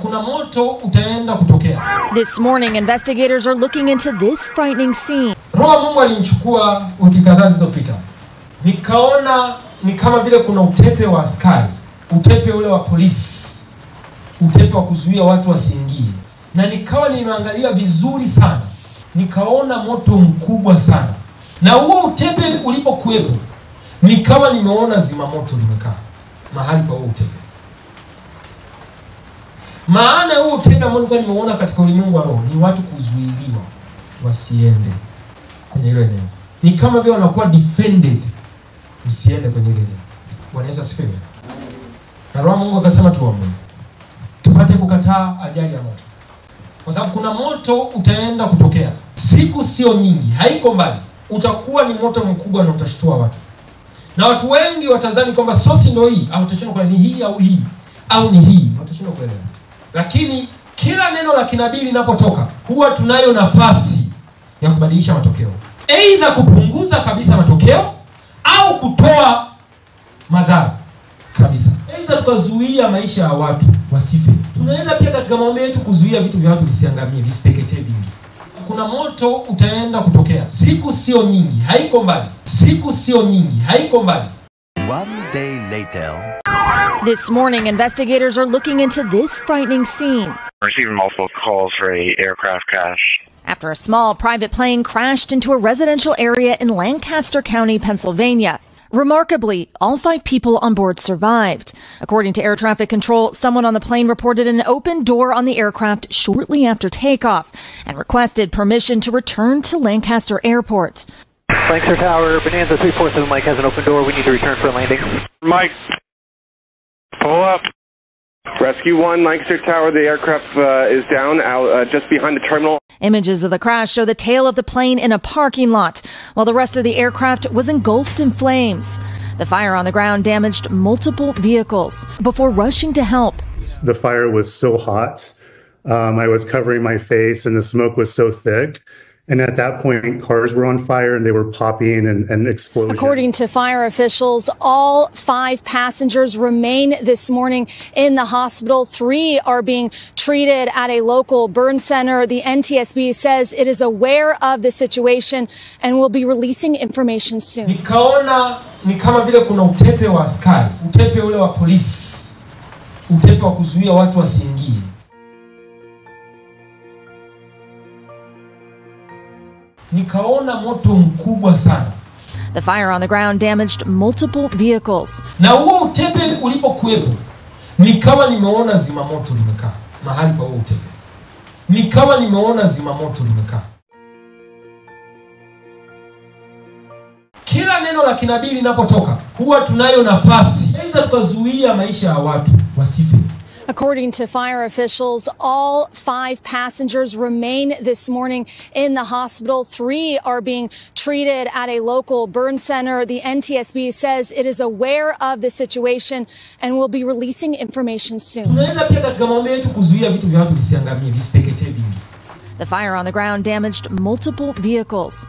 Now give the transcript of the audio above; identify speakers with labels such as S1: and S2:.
S1: kuna moto utaenda kutokea.
S2: This morning, investigators are looking into this frightening scene.
S1: Roho Mungu alinichukua wiki kadhaa zilizopita. Nikaona ni kama vile kuna utepe wa askari, utepe ule wa polisi, utepe wa kuzuia watu wasiingie. Na nikawa nimeangalia vizuri sana. Nikaona moto mkubwa sana. Na huo utepe ulipokuwepo, nikawa nimeona zimamoto limekaa mahali pa huo utepe. Maana huo utepe ambao nilikuwa nimeona katika ulimwengu wa roho ni watu kuzuiliwa wasiende kwenye ile eneo. Ni kama vile wanakuwa defended msiende kwenye ile eneo. Bwana Yesu asifiwe. Na Roho Mungu akasema tuombe. Tupate kukataa ajali ya moto. Kwa sababu kuna moto utaenda kutokea. Siku sio nyingi, haiko mbali. Utakuwa ni moto mkubwa na utashtua watu. Na watu wengi watazani kwamba sosi ndio hii, au utashindwa kwa ni hii au hii au ni hii, watashindwa kuelewa. Lakini kila neno la kinabii linapotoka, huwa tunayo nafasi ya kubadilisha matokeo. Aidha kupunguza kabisa matokeo au kutoa madhara kabisa. Aidha tukazuia maisha ya watu wasife. Tunaweza pia katika maombi yetu kuzuia vitu vya watu visiangamie, visiteketee vingi. Kuna moto utaenda kutokea. Siku sio nyingi, haiko mbali. Siku sio nyingi, haiko mbali.
S3: One day later.
S2: This morning, investigators are looking into this frightening scene.
S4: Receiving multiple calls for an aircraft crash.
S2: After a small private plane crashed into a residential area in Lancaster County, Pennsylvania. Remarkably, all 5 people on board survived. According to air traffic control, someone on the plane reported an open door on the aircraft shortly after takeoff and requested permission to return to Lancaster Airport.
S5: Lancaster Tower, Bonanza 347 Mike has an open door. We need to return for landing.
S4: Mike, pull up. Rescue 1, Lancaster Tower. The aircraft is down out just behind the terminal.
S2: Images of the crash show the tail of the plane in a parking lot, while the rest of the aircraft was engulfed in flames. The fire on the ground damaged multiple vehicles before rushing to help.
S6: The fire was so hot. I was covering my face and the smoke was so thick. And at that point, cars were on fire and they were popping and exploding.
S2: According to fire officials, all 5 passengers remain this morning in the hospital. 3 are being treated at a local burn center. The NTSB says it is aware of the situation and will be releasing information soon.
S1: Nikaona ni kama vile kuna utepe wa askari, utepe ule wa polisi, utepe wa kuzuia watu wasiingie. Nikaona moto mkubwa sana.
S2: The fire on the ground damaged multiple vehicles.
S1: Na huo utepe ulipokuwepo, nikawa nimeona zimamoto limekaa mahali pa huo utepe. Nikawa nimeona zimamoto limekaa. Kila neno la kinabii linapotoka, huwa tunayo nafasi. Aidha tukazuia maisha ya watu wasife.
S2: According to fire officials, all 5 passengers remain this morning in the hospital. 3 are being treated at a local burn center. The NTSB says it is aware of the situation and will be releasing information soon.
S1: Tunaweza pia katika maombi yetu kuzuia vitu vya watu visiangamie, visiteketee vingi.
S2: The fire on the ground damaged multiple vehicles.